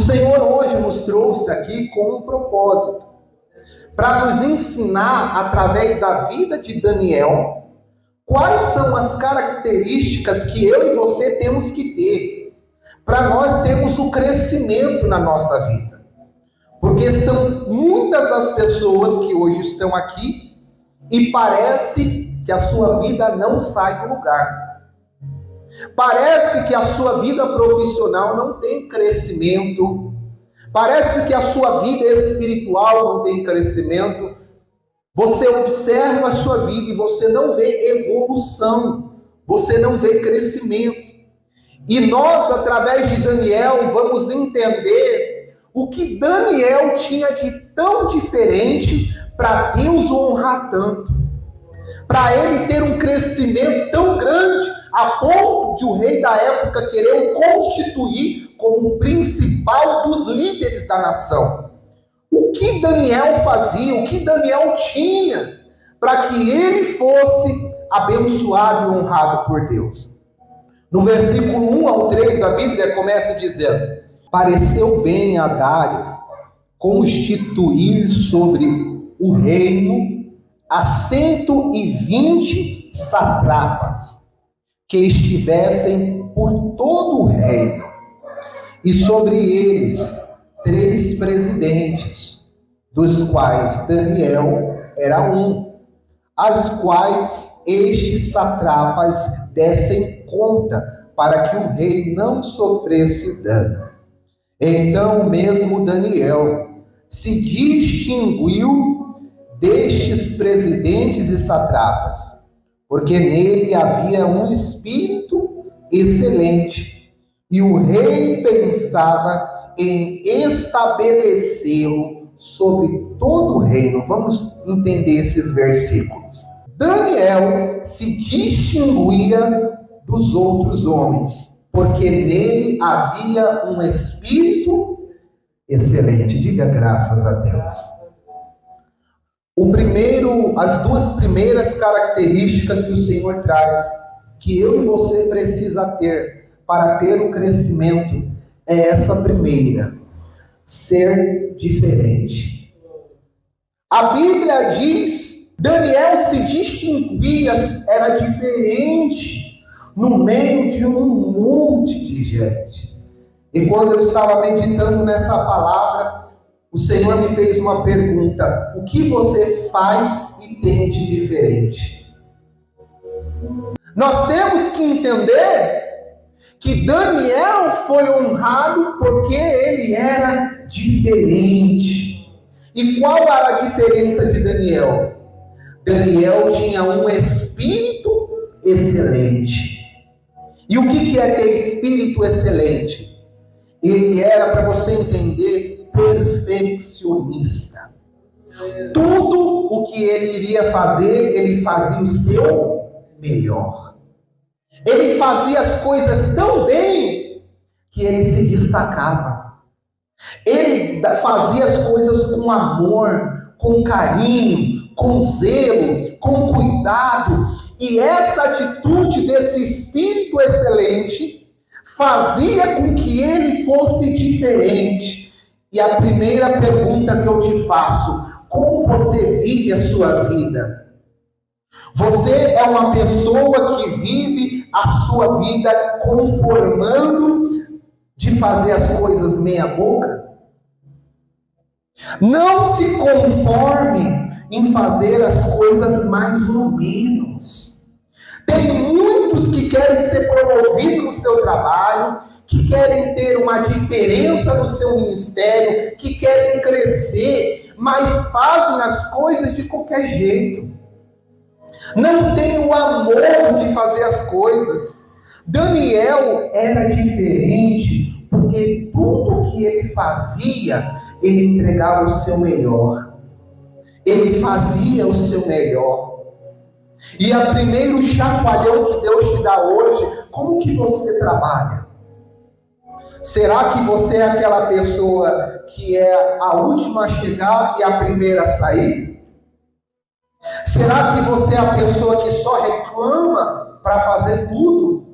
Senhor hoje nos trouxe aqui com um propósito, para nos ensinar, através da vida de Daniel, quais são as características que eu e você temos que ter, para nós termos o crescimento na nossa vida. Porque são muitas as pessoas que hoje estão aqui e parece que a sua vida não sai do lugar. Parece que a sua vida profissional não tem crescimento. Parece que a sua vida espiritual não tem crescimento. Você observa a sua vida e você não vê evolução. Você não vê crescimento. E nós, através de Daniel, vamos entender o que Daniel tinha de tão diferente para Deus o honrar tanto. Para ele ter um crescimento tão grande, a ponto de o rei da época querer o constituir como o principal dos líderes da nação. O que Daniel fazia, o que Daniel tinha, para que ele fosse abençoado e honrado por Deus. No versículo 1 ao 3 da Bíblia começa dizendo: pareceu bem a Dário constituir sobre o reino a 120 satrapas, que estivessem por todo o reino, e sobre eles 3 presidentes, dos quais Daniel era um, as quais estes satrapas dessem conta, para que o rei não sofresse dano. Então mesmo Daniel se distinguiu destes presidentes e satrapas, porque nele havia um espírito excelente, e o rei pensava em estabelecê-lo sobre todo o reino. Vamos entender esses versículos. Daniel se distinguia dos outros homens, porque nele havia um espírito excelente. Diga graças a Deus. As 2 primeiras características que o Senhor traz, que eu e você precisa ter para ter o crescimento, é essa primeira: ser diferente. A Bíblia diz, Daniel se distinguia, era diferente no meio de um monte de gente. E quando eu estava meditando nessa palavra, o Senhor me fez uma pergunta: o que você faz e tem de diferente? Nós temos que entender que Daniel foi honrado porque ele era diferente. E qual era a diferença de Daniel? Daniel tinha um espírito excelente. E o que é ter espírito excelente? Ele era, para você entender, perfeccionista. Tudo o que ele iria fazer, ele fazia o seu melhor. Ele fazia as coisas tão bem que ele se destacava. Ele fazia as coisas com amor, com carinho, com zelo, com cuidado. E essa atitude desse espírito excelente fazia com que ele fosse diferente. E a primeira pergunta que eu te faço: como você vive a sua vida? Você é uma pessoa que vive a sua vida conformando de fazer as coisas meia boca? Não se conforme em fazer as coisas mais ou menos. Tem muitos que querem ser promovidos no seu trabalho, que querem ter uma diferença no seu ministério, que querem crescer, mas fazem as coisas de qualquer jeito. Não tem o amor de fazer as coisas. Daniel era diferente, porque tudo que ele fazia, ele entregava o seu melhor. Ele fazia o seu melhor. E a primeiro chacoalhão que Deus te dá hoje: como que você trabalha? Será que você é aquela pessoa que é a última a chegar e a primeira a sair? Será que você é a pessoa que só reclama para fazer tudo?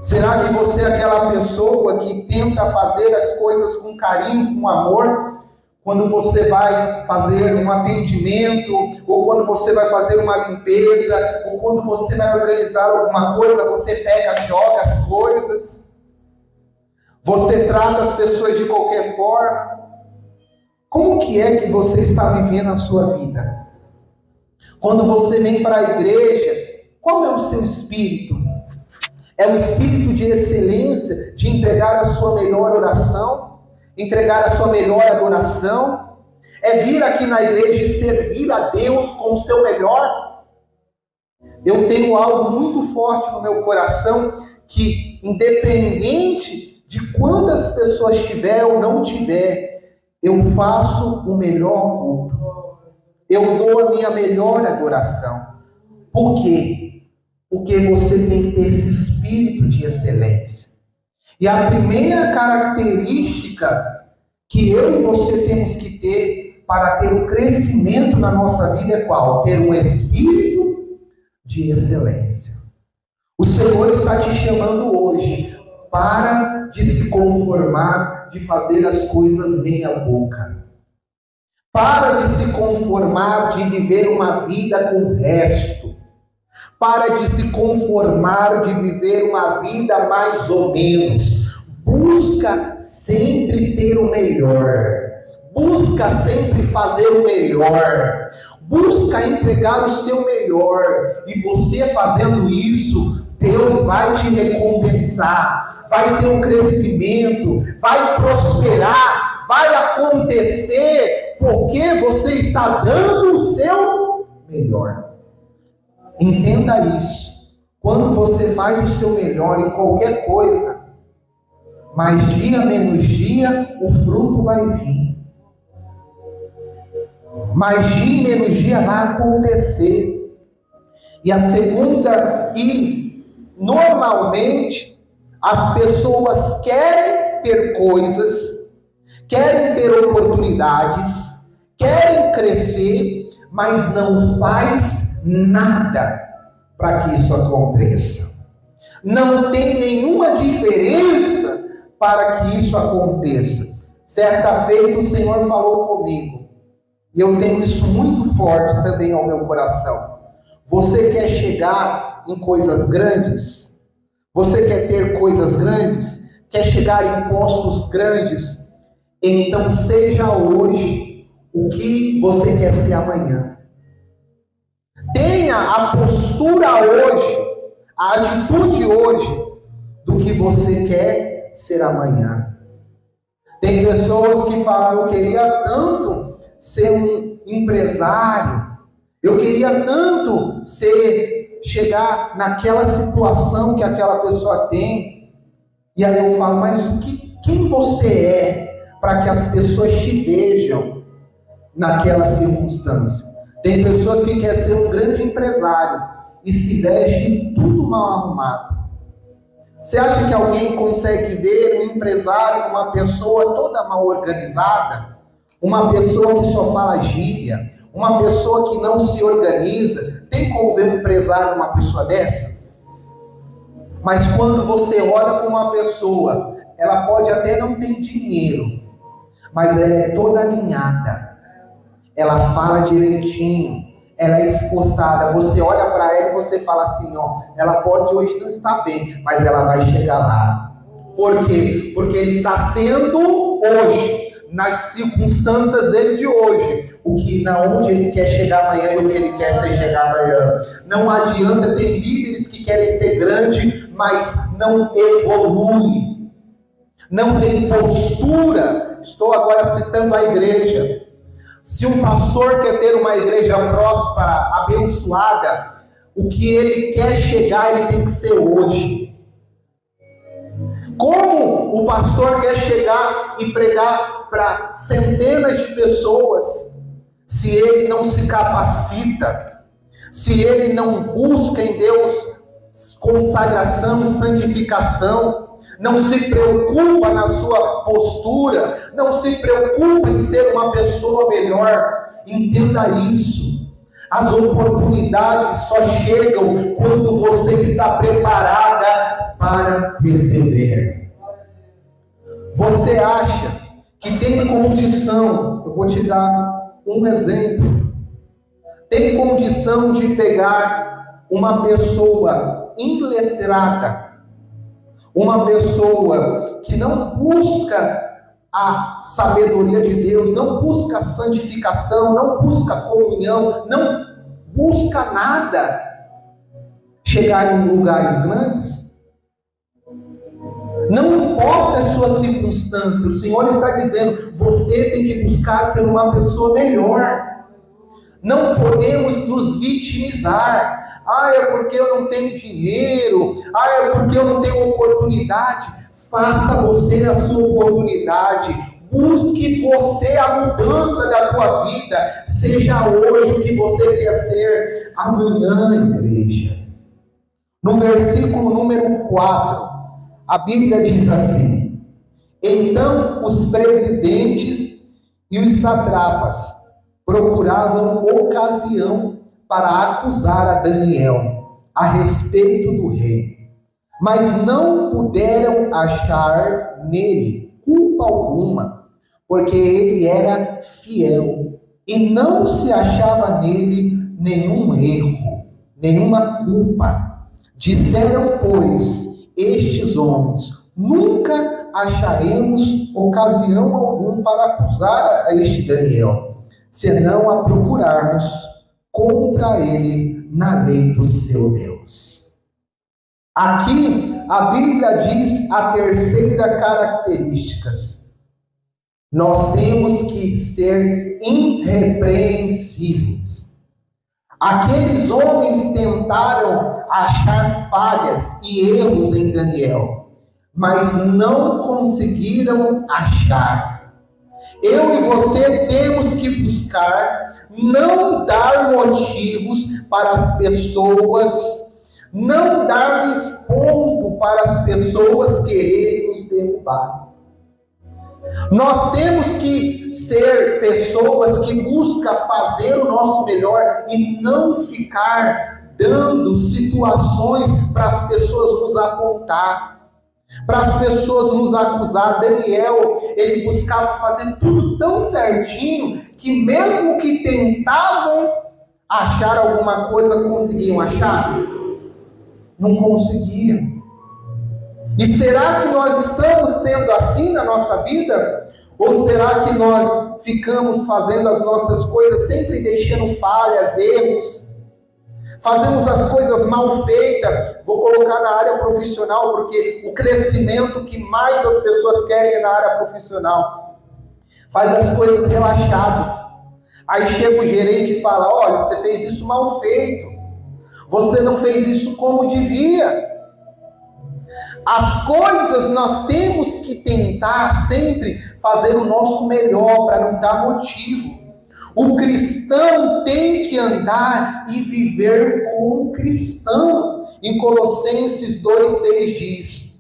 Será que você é aquela pessoa que tenta fazer as coisas com carinho, com amor? Quando você vai fazer um atendimento, ou quando você vai fazer uma limpeza, ou quando você vai organizar alguma coisa, você pega, joga as coisas. Você trata as pessoas de qualquer forma. Como que é que você está vivendo a sua vida? Quando você vem para a igreja, qual é o seu espírito? É o espírito de excelência, de entregar a sua melhor oração? Entregar a sua melhor adoração? É vir aqui na igreja e servir a Deus com o seu melhor? Eu tenho algo muito forte no meu coração, que independente de quantas pessoas tiver ou não tiver, eu faço o melhor culto. Eu dou a minha melhor adoração. Por quê? Porque você tem que ter esse espírito de excelência. E a primeira característica que eu e você temos que ter para ter o crescimento na nossa vida é qual? Ter um espírito de excelência. O Senhor está te chamando hoje. Para de se conformar, de fazer as coisas meia boca. Para de se conformar, de viver uma vida com o resto. Para de se conformar, de viver uma vida mais ou menos. Busca sempre ter o melhor. Busca sempre fazer o melhor. Busca entregar o seu melhor. E você fazendo isso, Deus vai te recompensar. Vai ter um crescimento. Vai prosperar. Vai acontecer. Porque você está dando o seu melhor. Entenda isso. Quando você faz o seu melhor em qualquer coisa, mais dia menos dia, o fruto vai vir. Mais dia menos dia vai acontecer. E a segunda, normalmente, as pessoas querem ter coisas, querem ter oportunidades, querem crescer, mas não faz nada para que isso aconteça. Não tem nenhuma diferença para que isso aconteça. Certa feita o Senhor falou comigo, e eu tenho isso muito forte também ao meu coração. Você quer chegar em coisas grandes? Você quer ter coisas grandes? Quer chegar em postos grandes? Então seja hoje o que você quer ser amanhã. Tenha a postura hoje, a atitude hoje, do que você quer ser amanhã. Tem pessoas que falam, eu queria tanto ser um empresário, eu queria tanto chegar naquela situação que aquela pessoa tem. E aí eu falo, mas quem você é para que as pessoas te vejam naquela circunstância? Tem pessoas que querem ser um grande empresário e se veste tudo mal arrumado. Você acha que alguém consegue ver um empresário, uma pessoa toda mal organizada? Uma pessoa que só fala gíria? Uma pessoa que não se organiza? Tem como ver um empresário, uma pessoa dessa? Mas quando você olha para uma pessoa, ela pode até não ter dinheiro, mas ela é toda alinhada. Ela fala direitinho, ela é esforçada. Você olha para ela e você fala assim, ela pode hoje não estar bem, mas ela vai chegar lá. Por quê? Porque ele está sendo hoje, nas circunstâncias dele de hoje, onde ele quer chegar amanhã e o que ele quer ser chegar amanhã. Não adianta ter líderes que querem ser grandes, mas não evoluem. Não tem postura. Estou agora citando a igreja. Se um pastor quer ter uma igreja próspera, abençoada, o que ele quer chegar, ele tem que ser hoje. Como o pastor quer chegar e pregar para centenas de pessoas, se ele não se capacita, se ele não busca em Deus consagração, santificação, não se preocupa na sua postura, não se preocupa em ser uma pessoa melhor? Entenda isso. As oportunidades só chegam quando você está preparada para receber. Você acha que tem condição, eu vou te dar um exemplo, tem condição de pegar uma pessoa iletrada, uma pessoa que não busca a sabedoria de Deus, não busca a santificação, não busca comunhão, não busca nada, chegar em lugares grandes? Não importa as suas circunstâncias, o Senhor está dizendo, você tem que buscar ser uma pessoa melhor. Não podemos nos vitimizar. É porque eu não tenho dinheiro. É porque eu não tenho oportunidade. Faça você a sua oportunidade. Busque você a mudança da tua vida. Seja hoje o que você quer ser amanhã, igreja. No versículo número 4, a Bíblia diz assim: então os presidentes e os satrapas procuravam ocasião para acusar a Daniel a respeito do rei, mas não puderam achar nele culpa alguma, porque ele era fiel e não se achava nele nenhum erro, nenhuma culpa. Disseram, pois, estes homens: nunca acharemos ocasião alguma para acusar a este Daniel, senão a procurarmos contra ele na lei do seu Deus. Aqui a Bíblia diz a terceira característica: nós temos que ser irrepreensíveis. Aqueles homens tentaram achar falhas e erros em Daniel, mas não conseguiram achar. Eu e você temos que buscar não dar motivos para as pessoas, não dar ponto para as pessoas quererem nos derrubar. Nós temos que ser pessoas que buscam fazer o nosso melhor e não ficar dando situações para as pessoas nos apontar, para as pessoas nos acusar. Daniel, ele buscava fazer tudo tão certinho que mesmo que tentavam achar alguma coisa, conseguiam achar? Não conseguiam. E será que nós estamos sendo assim na nossa vida? Ou será que nós ficamos fazendo as nossas coisas sempre deixando falhas, erros? Fazemos as coisas mal feitas. Vou colocar na área profissional, porque o crescimento que mais as pessoas querem é na área profissional. Faz as coisas relaxado. Aí chega o gerente e fala: olha, você fez isso mal feito. Você não fez isso como devia. As coisas nós temos que tentar sempre fazer o nosso melhor para não dar motivo. O cristão tem que andar e viver como cristão. Em Colossenses 2,6 diz: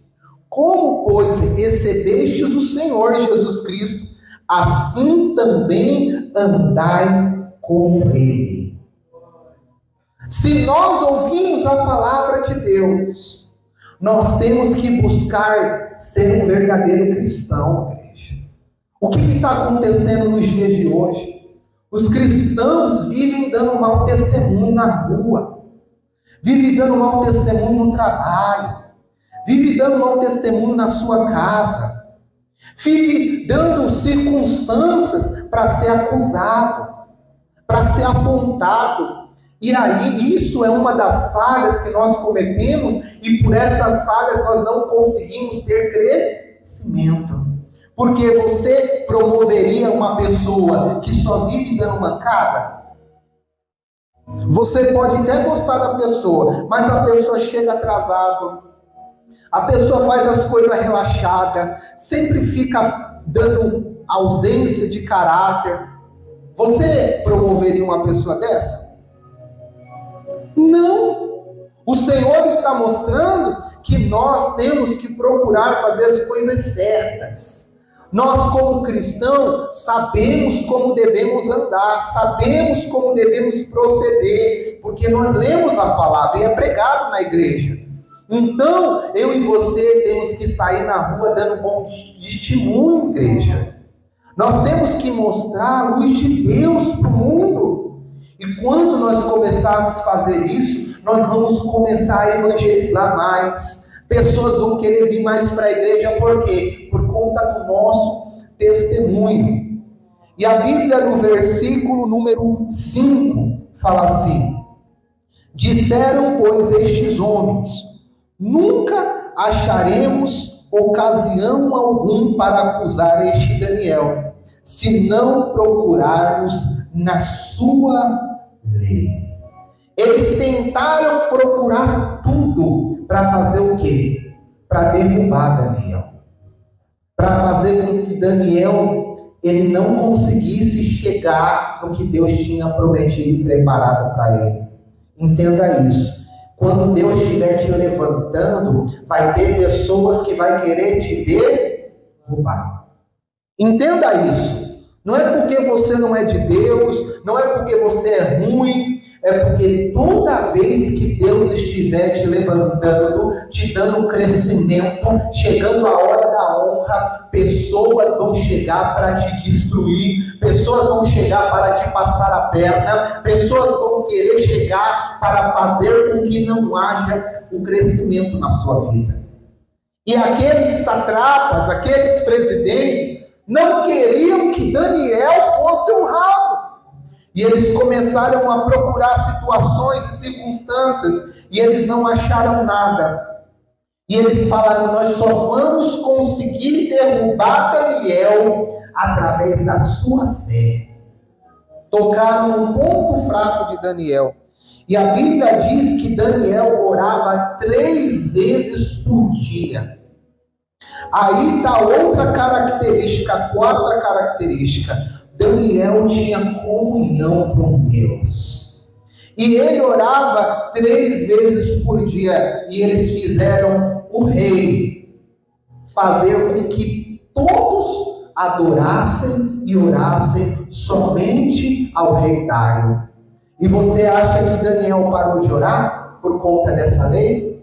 como, pois, recebestes o Senhor Jesus Cristo, assim também andai com Ele. Se nós ouvimos a palavra de Deus, nós temos que buscar ser um verdadeiro cristão, igreja. O que está acontecendo nos dias de hoje? Os cristãos vivem dando mau testemunho na rua, vivem dando mau testemunho no trabalho, vivem dando mau testemunho na sua casa, vivem dando circunstâncias para ser acusado, para ser apontado. E aí, isso é uma das falhas que nós cometemos, e por essas falhas nós não conseguimos ter crescimento. Porque você promoveria uma pessoa que só vive dando mancada? Você pode até gostar da pessoa, mas a pessoa chega atrasado, a pessoa faz as coisas relaxada, sempre fica dando ausência de caráter. Você promoveria uma pessoa dessa? Não. O Senhor está mostrando que nós temos que procurar fazer as coisas certas. Nós, como cristãos, sabemos como devemos andar, sabemos como devemos proceder, porque nós lemos a palavra e é pregado na igreja. Então, eu e você temos que sair na rua dando bom testemunho, igreja. Nós temos que mostrar a luz de Deus para o mundo. E quando nós começarmos a fazer isso, nós vamos começar a evangelizar mais. Pessoas vão querer vir mais para a igreja, por quê? Por conta do nosso testemunho. E a Bíblia, no versículo número 5, fala assim: disseram, pois, estes homens: nunca acharemos ocasião alguma para acusar este Daniel, se não procurarmos na sua lei. Eles tentaram procurar tudo para fazer o quê? Para derrubar Daniel. Para fazer com que Daniel ele não conseguisse chegar no que Deus tinha prometido e preparado para ele. Entenda isso. Quando Deus estiver te levantando, vai ter pessoas que vai querer te derrubar. Entenda isso. Não é porque você não é de Deus, não é porque você é ruim, é porque toda vez que Deus estiver te levantando, te dando crescimento, chegando a hora da honra, pessoas vão chegar para te destruir, pessoas vão chegar para te passar a perna, pessoas vão querer chegar para fazer com que não haja o crescimento na sua vida. E aqueles satrapas, aqueles presidentes, não queriam que Daniel fosse honrado. E eles começaram a procurar situações e circunstâncias, e eles não acharam nada. E eles falaram: nós só vamos conseguir derrubar Daniel através da sua fé. Tocaram no ponto fraco de Daniel. E a Bíblia diz que Daniel orava 3 vezes por dia. Aí está outra característica, a quarta característica. Daniel tinha comunhão com Deus. E ele orava 3 vezes por dia. E eles fizeram o rei fazer com que todos adorassem e orassem somente ao rei Dário. E você acha que Daniel parou de orar por conta dessa lei?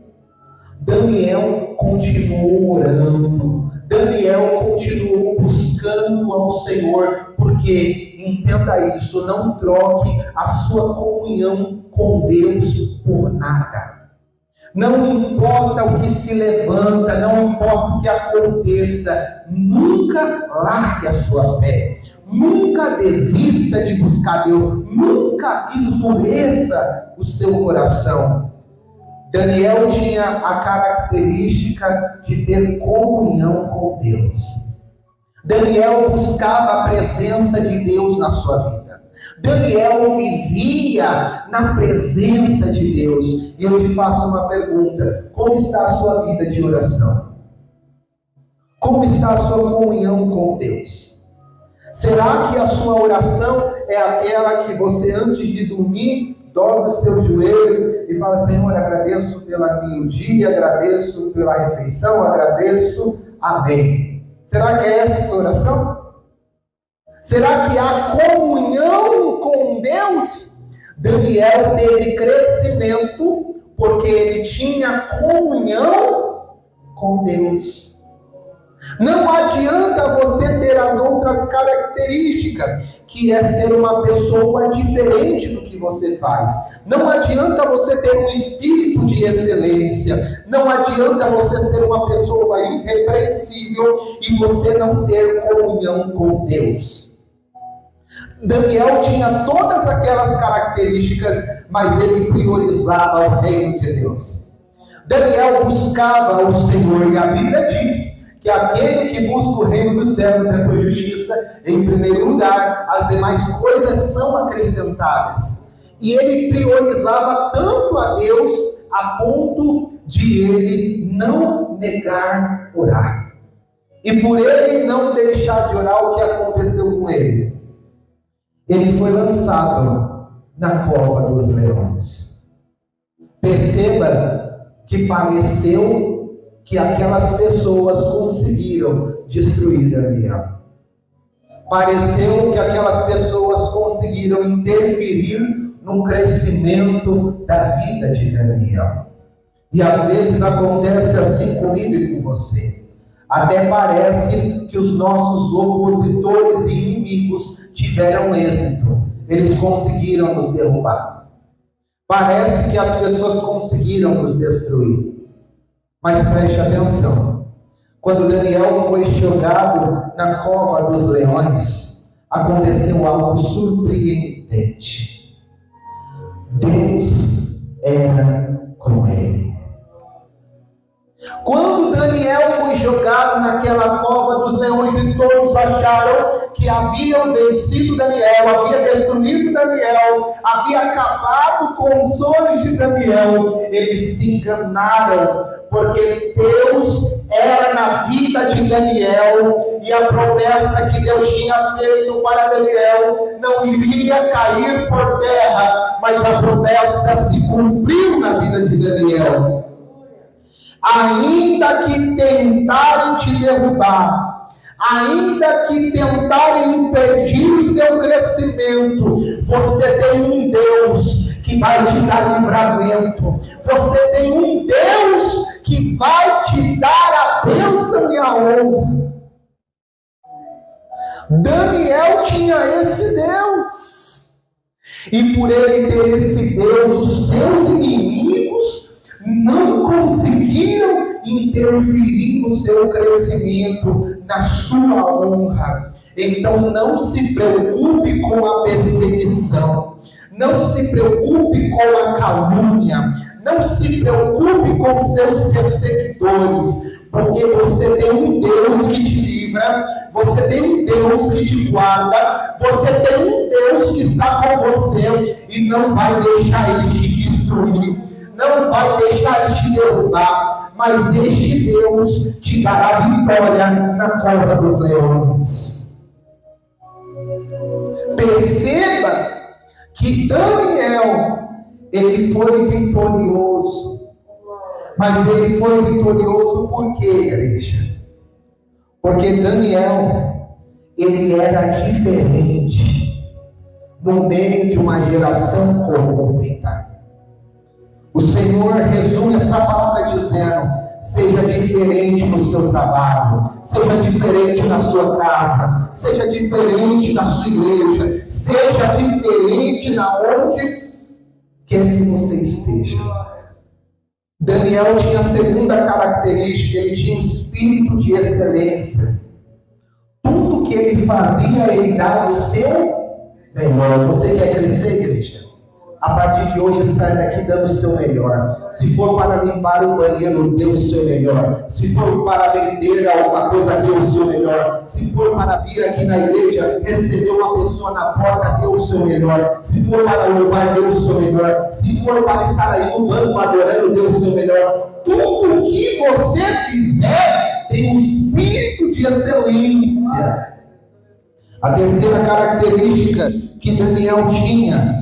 Daniel continuou orando, Daniel continuou buscando ao Senhor, porque, entenda isso, não troque a sua comunhão com Deus por nada. Não importa o que se levanta, não importa o que aconteça, nunca largue a sua fé, nunca desista de buscar Deus, nunca esmoreça o seu coração. Daniel tinha a característica de ter comunhão com Deus. Daniel buscava a presença de Deus na sua vida. Daniel vivia na presença de Deus. E eu te faço uma pergunta: como está a sua vida de oração? Como está a sua comunhão com Deus? Será que a sua oração é aquela que você, antes de dormir, dobra os seus joelhos e fala: Senhor, agradeço pela minha dia, agradeço pela refeição, agradeço, amém? Será que é essa a sua oração? Será que há comunhão com Deus? Daniel teve crescimento porque ele tinha comunhão com Deus. Não adianta você ter as outras características, que é ser uma pessoa diferente do que você faz. Não adianta você ter um espírito de excelência. Não adianta você ser uma pessoa irrepreensível e você não ter comunhão com Deus. Daniel tinha todas aquelas características, mas ele priorizava o reino de Deus. Daniel buscava o Senhor, e a Bíblia diz que aquele que busca o reino dos céus é por justiça em primeiro lugar, as demais coisas são acrescentadas. E ele priorizava tanto a Deus a ponto de ele não negar orar. E por ele não deixar de orar, o que aconteceu com ele? Ele foi lançado na cova dos leões. Perceba que pareceu que aquelas pessoas conseguiram destruir Daniel. Pareceu que aquelas pessoas conseguiram interferir no crescimento da vida de Daniel. E às vezes acontece assim comigo e com você. Até parece que os nossos opositores e inimigos tiveram êxito. Eles conseguiram nos derrubar. Parece que as pessoas conseguiram nos destruir. Mas preste atenção. Quando Daniel foi jogado na cova dos leões, aconteceu algo surpreendente. Deus era com ele. Quando Daniel foi jogado naquela cova dos leões e todos acharam que haviam vencido Daniel, havia destruído Daniel, havia acabado com os sonhos de Daniel, eles se enganaram, porque Deus era na vida de Daniel e a promessa que Deus tinha feito para Daniel não iria cair por terra, mas a promessa se cumpriu na vida de Daniel. Ainda que tentarem te derrubar, ainda que tentarem impedir o seu crescimento, você tem um Deus que vai te dar livramento, você tem um Deus que vai te dar a bênção e a honra. Daniel tinha esse Deus, e por ele ter esse Deus, os seus inimigos não conseguiram interferir no seu crescimento, na sua honra. Então não se preocupe com a perseguição, não se preocupe com a calúnia, não se preocupe com seus perseguidores, porque você tem um Deus que te livra, você tem um Deus que te guarda, você tem um Deus que está com você e não vai deixar ele te destruir, não vai deixar ele te derrubar, mas este Deus te dará vitória na cova dos leões. Perceba que Daniel, ele foi vitorioso. Mas ele foi vitorioso por quê, igreja? Porque Daniel, ele era diferente no meio de uma geração corrupta. O Senhor resume essa palavra dizendo: seja diferente no seu trabalho, seja diferente na sua casa, seja diferente na sua igreja, seja diferente na onde quer que você esteja. Daniel tinha a segunda característica, ele tinha um espírito de excelência. Tudo que ele fazia, ele dava o seu melhor. Você quer crescer, igreja? A partir de hoje, sai daqui dando o seu melhor. Se for para limpar o banheiro, dê o seu melhor. Se for para vender alguma coisa, dê o seu melhor. Se for para vir aqui na igreja, receber uma pessoa na porta, dê o seu melhor. Se for para louvar, dê o seu melhor. Se for para estar aí no banco adorando, dê o seu melhor. Tudo que você fizer tem um espírito de excelência. A terceira característica que Daniel tinha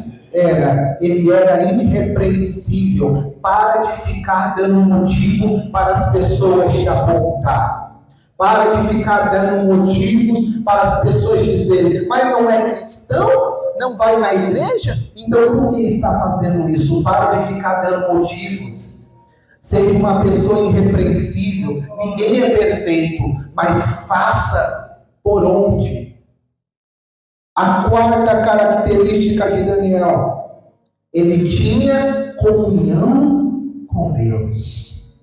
ele era irrepreensível. Para de ficar dando motivo para as pessoas te apontar. Para de ficar dando motivos para as pessoas dizerem: mas não é cristão? Não vai na igreja? Então por que está fazendo isso? Para de ficar dando motivos. Seja uma pessoa irrepreensível. Ninguém é perfeito, mas faça por onde. A quarta característica de Daniel: ele tinha comunhão com Deus.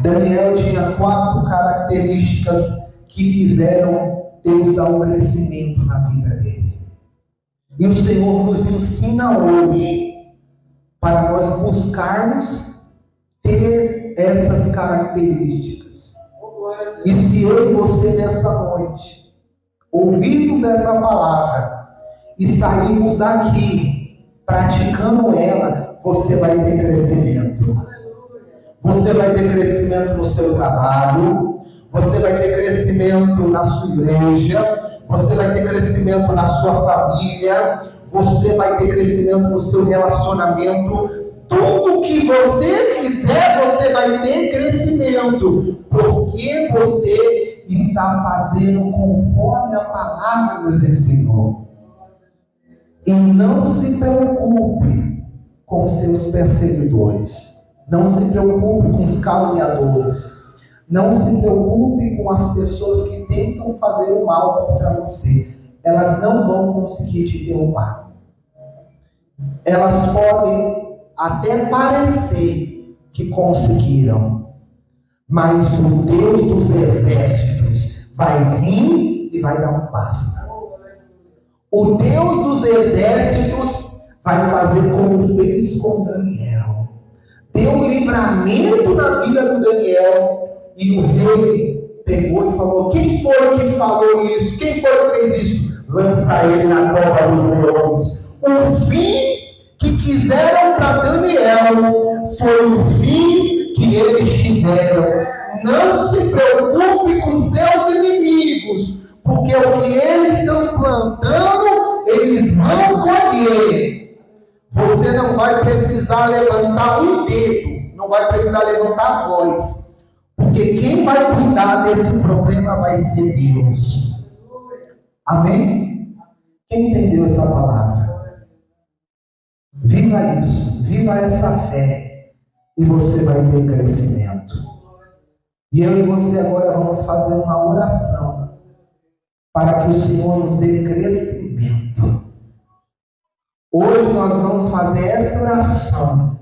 Daniel tinha 4 características que fizeram Deus dar um crescimento na vida dele. E o Senhor nos ensina hoje para nós buscarmos ter essas características. E se eu e você nessa noite ouvirmos essa palavra e sairmos daqui praticando ela, você vai ter crescimento. Você vai ter crescimento no seu trabalho, você vai ter crescimento na sua igreja, você vai ter crescimento na sua família, você vai ter crescimento no seu relacionamento. Tudo que você fizer, você vai ter crescimento, porque você está fazendo conforme a palavra nos ensinou. E não se preocupe com seus perseguidores. Não se preocupe com os caluniadores. Não se preocupe com as pessoas que tentam fazer o mal contra você. Elas não vão conseguir te derrubar. Elas podem até parecer que conseguiram, mas o Deus dos exércitos vai vir e vai dar um basta. O Deus dos exércitos vai fazer como fez com Daniel. Deu livramento na vida do Daniel, e o rei pegou e falou: quem foi que falou isso? Quem foi que fez isso? Lança ele na cova dos leões. O fim que quiseram para Daniel foi o fim que eles tiveram. Não se preocupe com seus inimigos, porque o que eles estão plantando, eles vão colher. Você não vai precisar levantar um dedo, não vai precisar levantar a voz, porque quem vai cuidar desse problema vai ser Deus. Amém? Quem entendeu essa palavra? Viva isso, viva essa fé, e você vai ter crescimento. E eu e você agora vamos fazer uma oração para que o Senhor nos dê crescimento. Hoje nós vamos fazer essa oração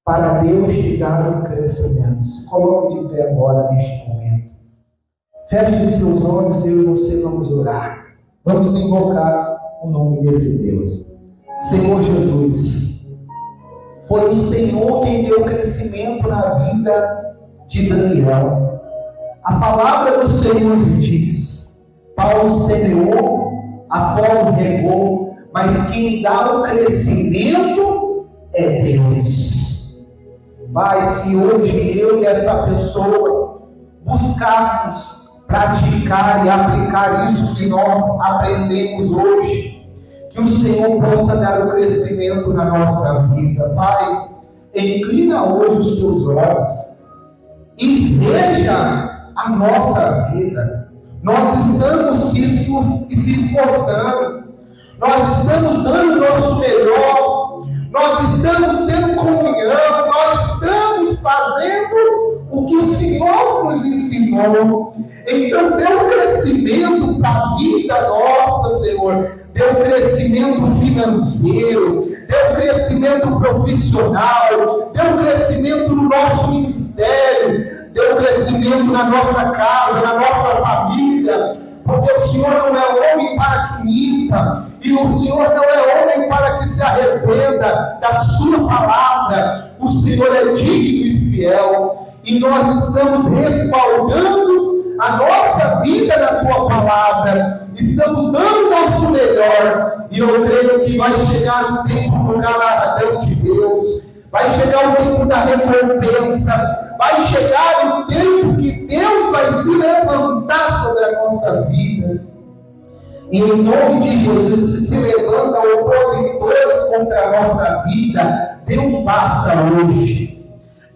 para Deus te dar um crescimento. Se coloque de pé agora neste momento. Feche os seus olhos, eu e você vamos orar. Vamos invocar o nome desse Deus. Senhor Jesus, foi o Senhor quem deu crescimento na vida de Daniel. A palavra do Senhor diz: Paulo semeou, Apolo regou, mas quem dá o crescimento é Deus. Pai, se hoje eu e essa pessoa buscarmos praticar e aplicar isso que nós aprendemos hoje, que o Senhor possa dar o crescimento na nossa vida. Pai, inclina hoje os teus olhos e veja a nossa vida. Nós estamos se esforçando, nós estamos dando o nosso melhor, nós estamos tendo comunhão, nós estamos fazendo o que o Senhor nos ensinou. Então dê um crescimento para a vida nossa, Senhor. Dê um crescimento financeiro, dê um crescimento profissional, dê um crescimento no nosso ministério, dê um crescimento na nossa casa, na nossa família, porque o Senhor não é homem para que minta, e o Senhor não é homem para que se arrependa da sua palavra. O Senhor é digno e fiel, e nós estamos respaldando a nossa vida na tua palavra, estamos dando o nosso melhor, e eu creio que vai chegar o tempo do galardão de Deus, vai chegar o tempo da recompensa, vai chegar o tempo que Deus vai se levantar sobre a nossa vida. E em nome de Jesus, se levantam opositores contra a nossa vida, dê um basta hoje.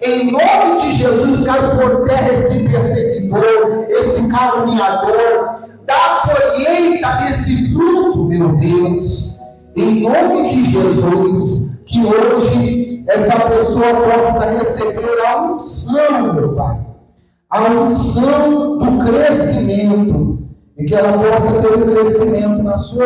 Em nome de Jesus, cai por terra esse perseguidor, esse caluniador, dá a colheita desse fruto, meu Deus. Em nome de Jesus, que hoje essa pessoa possa receber a unção, meu Pai, a unção do crescimento, e que ela possa ter um crescimento na sua